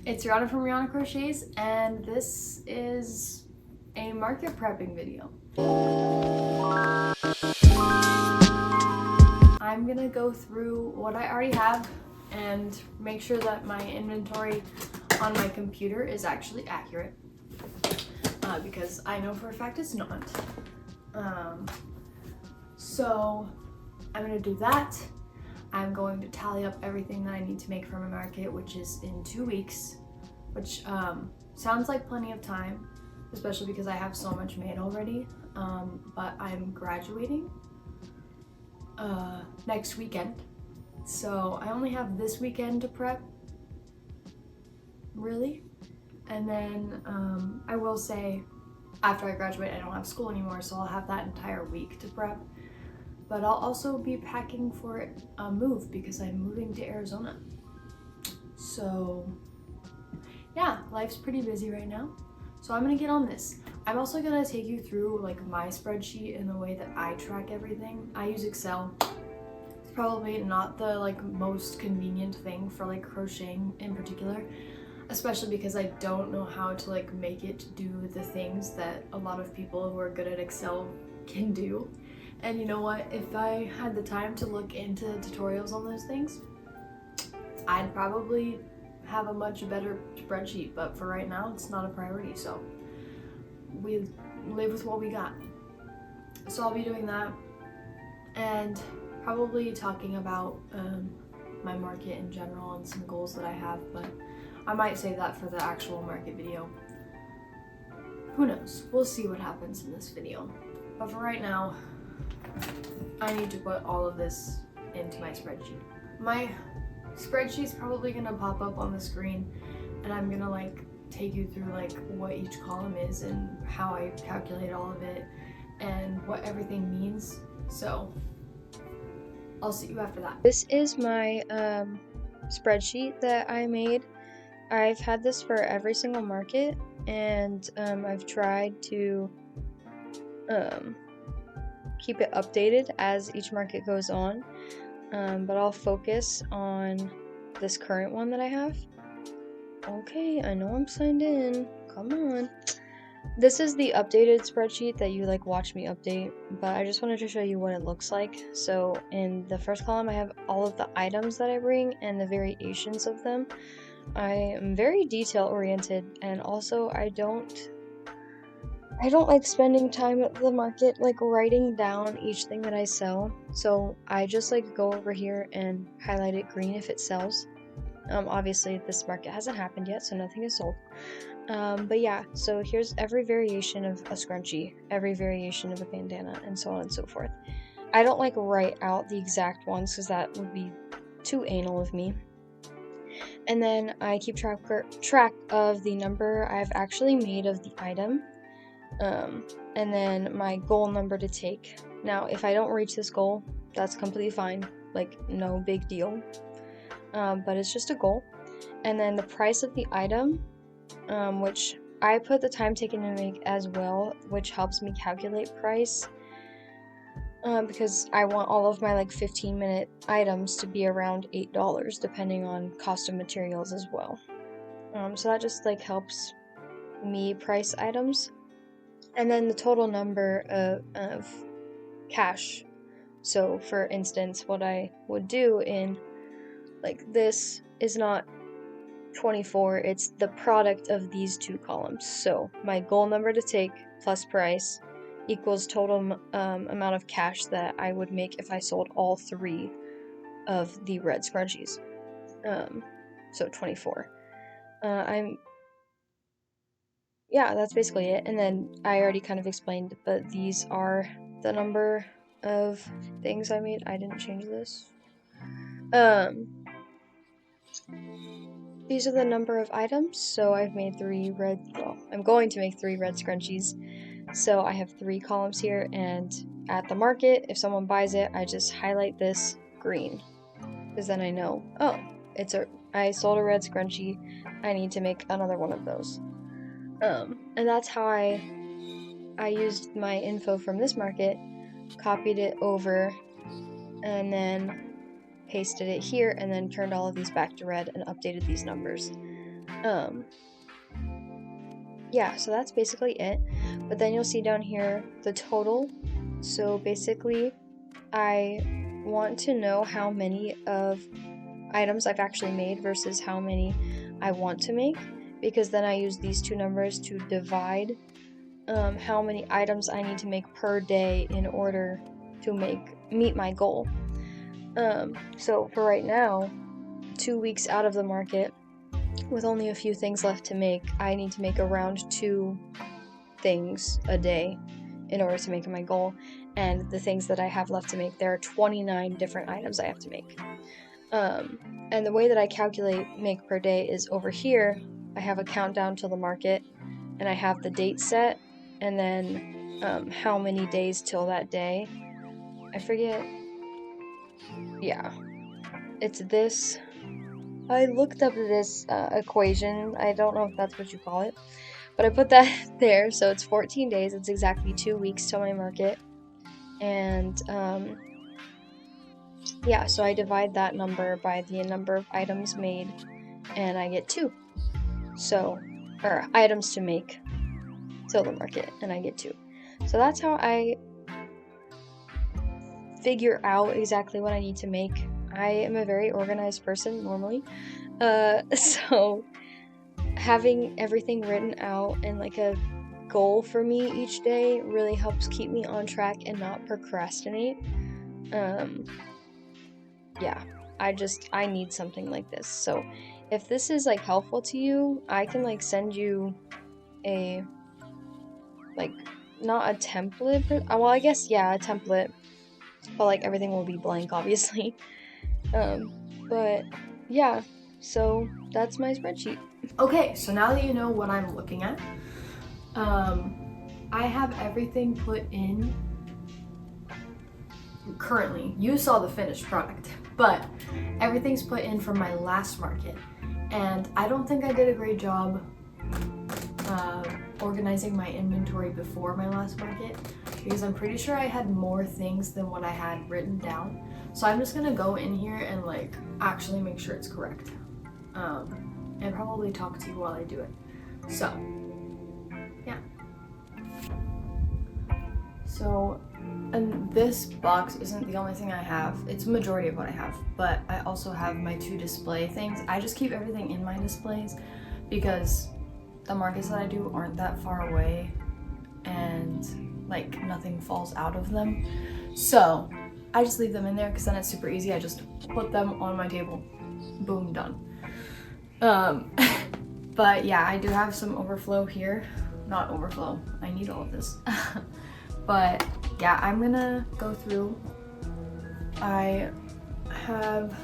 It's Rihanna from Rihanna Crochets, and this is a market prepping video. I'm gonna go through what I already have and make sure that my inventory on my computer is actually accurate, because I know for a fact it's not. So I'm gonna do that. I'm going to tally up everything that I need to make for my market, which is in 2 weeks, which sounds like plenty of time, especially because I have so much made already. But I'm graduating next weekend, so I only have this weekend to prep, really. And then I will say, after I graduate, I don't have school anymore, so I'll have that entire week to prep. But I'll also be packing for a move because I'm moving to Arizona. So yeah, life's pretty busy right now. So I'm gonna get on this. I'm also gonna take you through like my spreadsheet and the way that I track everything. I use Excel. It's probably not the like most convenient thing for like crocheting in particular, especially because I don't know how to like make it do the things that a lot of people who are good at Excel can do. And you know what, if I had the time to look into tutorials on those things, I'd probably have a much better spreadsheet, but for right now, it's not a priority, so we live with what we got. So I'll be doing that and probably talking about my market in general and some goals that I have, but I might save that for the actual market video. Who knows? We'll see what happens in this video. But for right now, I need to put all of this into my spreadsheet. My spreadsheet's probably gonna pop up on the screen, and I'm gonna like take you through like what each column is and how I calculate all of it and what everything means. So I'll see you after that. This is my spreadsheet that I made. I've had this for every single market, and I've tried to keep it updated as each market goes on, but I'll focus on this current one that I have. Okay, I know I'm signed in. Come on. This is the updated spreadsheet that you like watch me update, but I just wanted to show you what it looks like. So in the first column, I have all of the items that I bring and the variations of them. I am very detail oriented, and also I don't like spending time at the market like writing down each thing that I sell. So I just like go over here and highlight it green if it sells. Obviously this market hasn't happened yet, so nothing is sold. But yeah, so here's every variation of a scrunchie, every variation of a bandana, and so on and so forth. I don't like write out the exact ones because that would be too anal of me. And then I keep track of the number I've actually made of the item, and then my goal number to take. Now, if I don't reach this goal, that's completely fine, like no big deal, but it's just a goal. And then the price of the item, which I put the time taken to make as well, which helps me calculate price, because I want all of my like 15-minute items to be around $8 depending on cost of materials as well. So that just like helps me price items. And then the total number of cash. So for instance, what I would do in like this is not 24, it's the product of these two columns. So my goal number to take plus price equals total amount of cash that I would make if I sold all 3 of the red scrunchies. So 24. Yeah, that's basically it. And then I already kind of explained, but these are the number of things I made. I didn't change this. These are the number of items. So I've made 3 red, well, I'm going to make 3 red scrunchies. So I have 3 columns here, and at the market, if someone buys it, I just highlight this green, because then I know, oh, I sold a red scrunchie, I need to make another one of those. And that's how I used my info from this market, copied it over, and then pasted it here, and then turned all of these back to red and updated these numbers. Yeah, so that's basically it. But then you'll see down here the total. So basically, I want to know how many of items I've actually made versus how many I want to make, because then I use these two numbers to divide how many items I need to make per day in order to meet my goal. So for right now, 2 weeks out of the market, with only a few things left to make, I need to make around 2 things a day in order to make my goal. And the things that I have left to make, there are 29 different items I have to make. And the way that I calculate make per day is over here, I have a countdown till the market, and I have the date set, and then how many days till that day. I forget. Yeah. It's this. I looked up this equation. I don't know if that's what you call it, but I put that there. So it's 14 days. It's exactly 2 weeks till my market. And yeah, so I divide that number by the number of items made, and I get 2. So, or items to make till the market, and I get 2. So that's how I figure out exactly what I need to make. I am a very organized person normally, so having everything written out and like a goal for me each day really helps keep me on track and not procrastinate. Yeah, I need something like this. So if this is like helpful to you, I can like send you a like not a template, well, I guess yeah, a template, but like everything will be blank obviously. But yeah, so that's my spreadsheet. Okay, so now that you know what I'm looking at, I have everything put in currently. You saw the finished product, but everything's put in from my last market, and I don't think I did a great job organizing my inventory before my last market, because I'm pretty sure I had more things than what I had written down. So I'm just gonna go in here and like actually make sure it's correct, and probably talk to you while I do it. So yeah. So, and this box isn't the only thing I have. It's a majority of what I have, but I also have my 2 display things. I just keep everything in my displays because the markets that I do aren't that far away, and like nothing falls out of them. So I just leave them in there because then it's super easy. I just put them on my table, boom, done. But yeah, I do have some overflow here. Not overflow, I need all of this. But yeah, I'm gonna go through. I have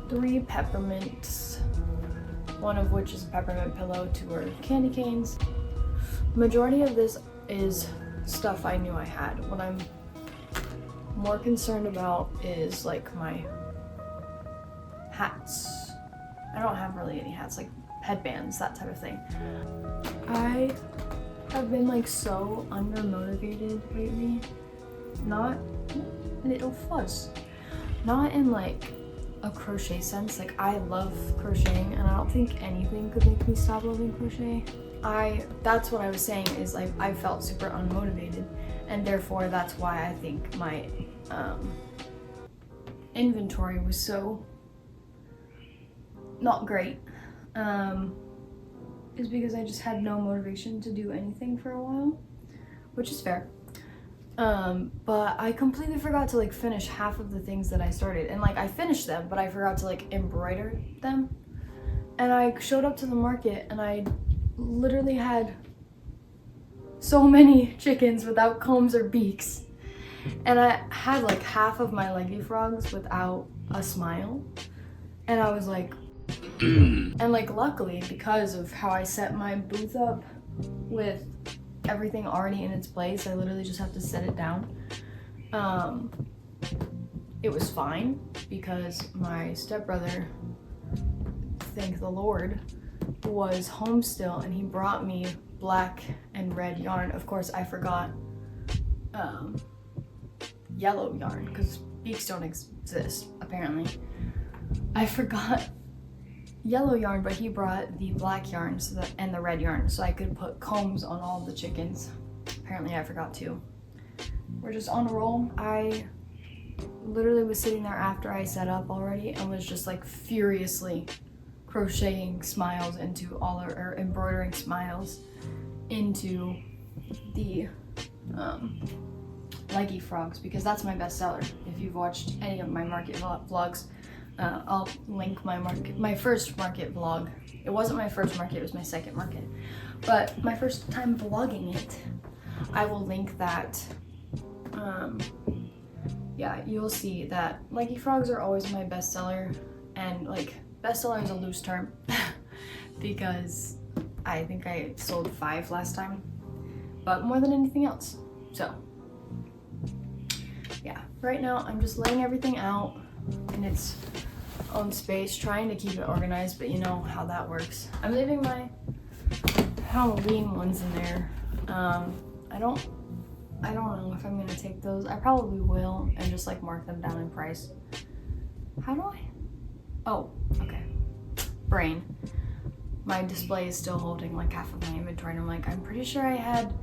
3 peppermints, one of which is a peppermint pillow, 2 are candy canes. Majority of this is stuff I knew I had. What I'm more concerned about is like my hats. I don't have really any hats, like headbands, that type of thing. I have been like so undermotivated lately. Not little fuzz. Not in like a crochet sense. Like I love crocheting and I don't think anything could make me stop loving crochet. That's what I was saying, is like I felt super unmotivated, and therefore that's why I think my inventory was so not great. Is because I just had no motivation to do anything for a while, which is fair. But I completely forgot to like finish half of the things that I started, and like I finished them, but I forgot to like embroider them. And I showed up to the market and I literally had so many chickens without combs or beaks, and I had like half of my leggy frogs without a smile, and I was like and like luckily, because of how I set my booth up with everything already in its place, I literally just have to set it down. It was fine because my stepbrother, thank the Lord, was home still, and he brought me black and red yarn. Of course, I forgot yellow yarn because beaks don't exist apparently. I forgot yellow yarn, but he brought the black yarn and the red yarn so I could put combs on all the chickens. Apparently I forgot to. We're just on a roll. I literally was sitting there after I set up already and was just like furiously crocheting smiles into or embroidering smiles into the leggy frogs, because that's my best seller. If you've watched any of my market vlogs, I'll link my first market vlog. It wasn't my first market, it was my second market, but my first time vlogging it, I will link that. Yeah, you'll see that leggy frogs are always my best seller, and like best seller is a loose term because I think I sold 5 last time, but more than anything else. So yeah, right now I'm just laying everything out in its own space, trying to keep it organized, but you know how that works. I'm leaving my Halloween ones in there. I don't know if I'm gonna take those. I probably will and just like mark them down in price. How do I? Oh, okay. Brain. My display is still holding like half of my inventory, and I'm like, I'm pretty sure I had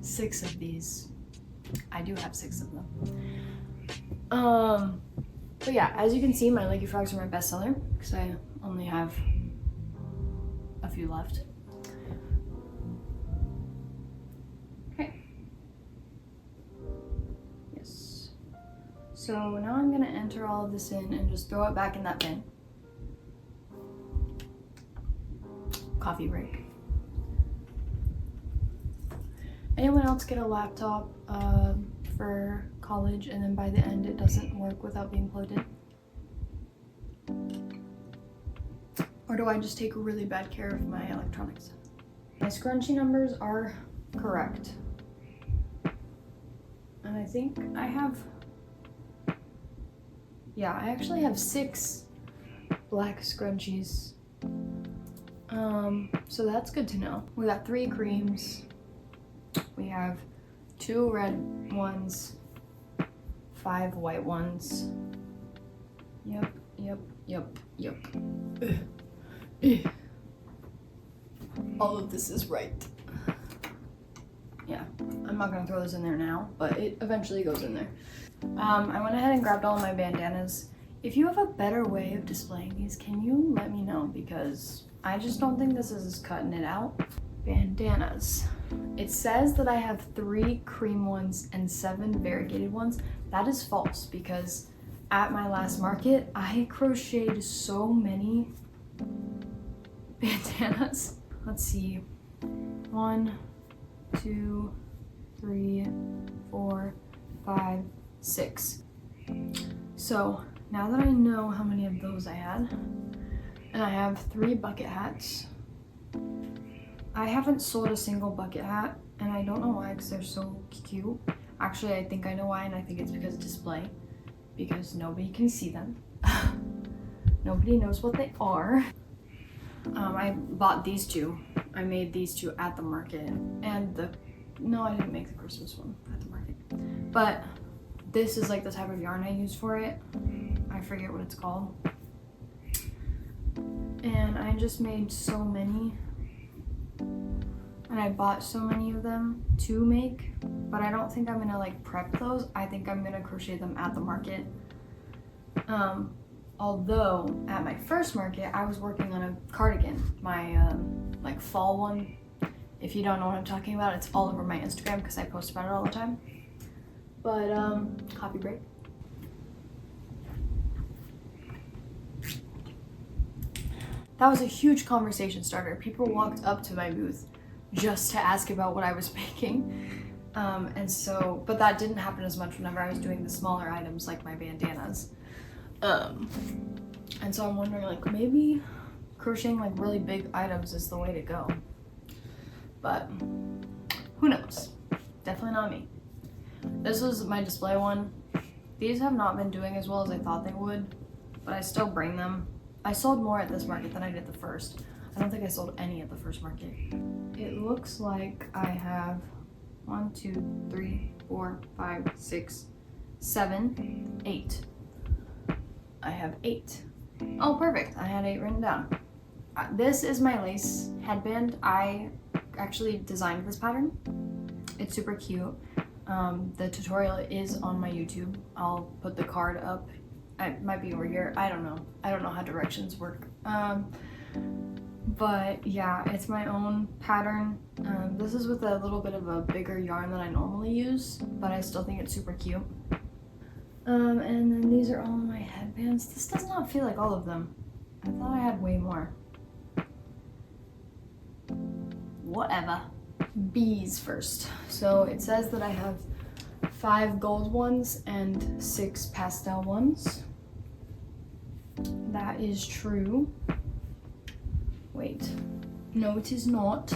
6 of these. I do have 6 of them. But yeah, as you can see, my leggy frogs are my best seller because I only have a few left. Okay. Yes. So now I'm gonna enter all of this in and just throw it back in that bin. Coffee break. Anyone else get a laptop for college and then by the end it doesn't work without being plugged in? Or do I just take really bad care of my electronics? My scrunchie numbers are correct. And I think I have, yeah, I actually have 6 black scrunchies. So that's good to know. We got 3 creams. We have 2 red ones, 5 white ones. Yep. All of this is right. Yeah, I'm not gonna throw this in there now, but it eventually goes in there. I went ahead and grabbed all of my bandanas. If you have a better way of displaying these, can you let me know? Because I just don't think this is cutting it out. Bandanas. It says that I have 3 cream ones and 7 variegated ones. That is false because at my last market, I crocheted so many bandanas. Let's see. 1, 2, 3, 4, 5, 6. So now that I know how many of those I had, and I have 3 bucket hats. I haven't sold a single bucket hat, and I don't know why, because they're so cute. Actually, I think I know why, and I think it's because of display, because nobody can see them. Nobody knows what they are. I bought these 2. I made these 2 at the market, and no, I didn't make the Christmas one at the market. But this is like the type of yarn I use for it. I forget what it's called. And I just made so many. And I bought so many of them to make, but I don't think I'm gonna like prep those. I think I'm gonna crochet them at the market. Although at my first market, I was working on a cardigan, my like fall one. If you don't know what I'm talking about, it's all over my Instagram because I post about it all the time. But coffee break. That was a huge conversation starter. People walked up to my booth just to ask about what I was making. But that didn't happen as much whenever I was doing the smaller items like my bandanas. And so I'm wondering, like, maybe crocheting like really big items is the way to go. But who knows? Definitely not me. This was my display one. These have not been doing as well as I thought they would, but I still bring them. I sold more at this market than I did the first. I don't think I sold any at the first market. It looks like I have 1, 2, 3, 4, 5, 6, 7, 8. I have 8 Oh, perfect. I had 8 written down. This is my lace headband. I actually designed this pattern. It's super cute. The tutorial is on my YouTube. I'll put the card up. It might be over here. I don't know. I don't know how directions work. But yeah, it's my own pattern. This is with a little bit of a bigger yarn than I normally use, but I still think it's super cute. And then these are all my headbands. This does not feel like all of them. I thought I had way more. Whatever. Bees first. So it says that I have 5 gold ones and 6 pastel ones. That is true. Wait. No, it is not.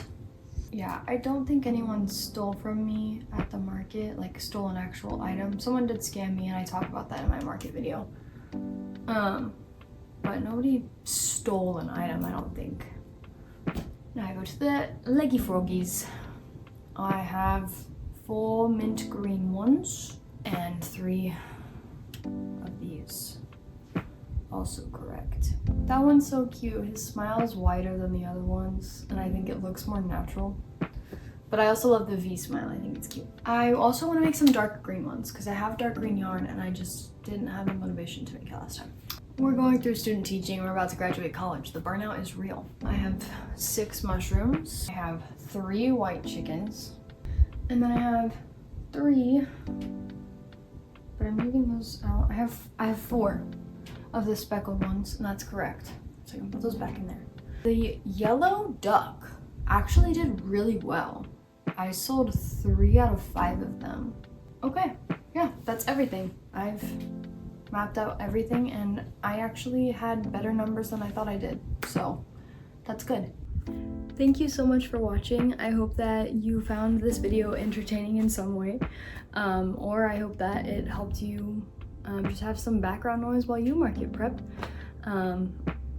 Yeah, I don't think anyone stole from me at the market, like stole an actual item. Someone did scam me and I talk about that in my market video. But nobody stole an item, I don't think. Now I go to the leggy froggies. I have 4 mint green ones and 3 of these. Also correct. That one's so cute. His smile is wider than the other ones, and I think it looks more natural. But I also love the V smile. I think it's cute. I also want to make some dark green ones because I have dark green yarn and I just didn't have the motivation to make it last time. We're going through student teaching. We're about to graduate college. The burnout is real. I have 6 mushrooms. I have 3 white chickens. And then I have 3, but I'm leaving those out. I have 4 of the speckled ones, and that's correct. So I can put those back in there. The yellow duck actually did really well. I sold 3 out of 5 of them. Okay, yeah, that's everything. I've mapped out everything, and I actually had better numbers than I thought I did, so that's good. Thank you so much for watching. I hope that you found this video entertaining in some way, or I hope that it helped you just have some background noise while you market prep.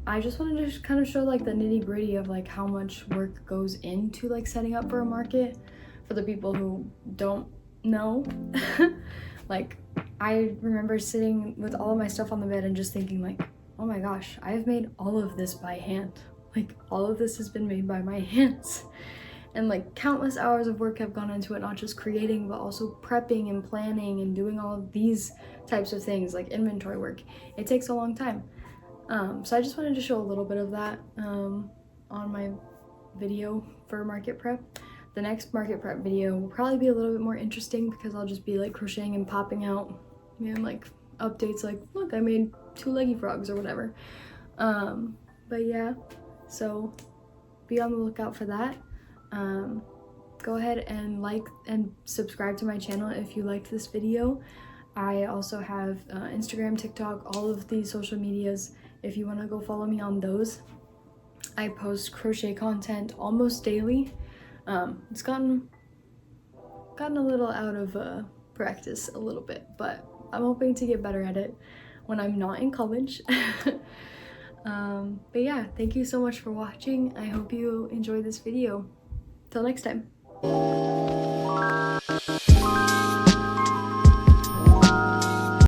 I just wanted to kind of show like the nitty gritty of like how much work goes into like setting up for a market for the people who don't know. Like I remember sitting with all of my stuff on the bed and just thinking like, oh my gosh, I've made all of this by hand. Like all of this has been made by my hands. And like countless hours of work have gone into it, not just creating, but also prepping and planning and doing all of these types of things like inventory work. It takes a long time. So I just wanted to show a little bit of that on my video for market prep. The next market prep video will probably be a little bit more interesting because I'll just be like crocheting and popping out, you know, like updates like, look, I made 2 leggy frogs or whatever. But yeah, so be on the lookout for that. Go ahead and like and subscribe to my channel if you liked this video. I also have Instagram, TikTok, all of these social medias if you want to go follow me on those. I post crochet content almost daily. It's gotten a little out of practice a little bit, but I'm hoping to get better at it when I'm not in college. But yeah, thank you so much for watching. I hope you enjoyed this video. Till next time.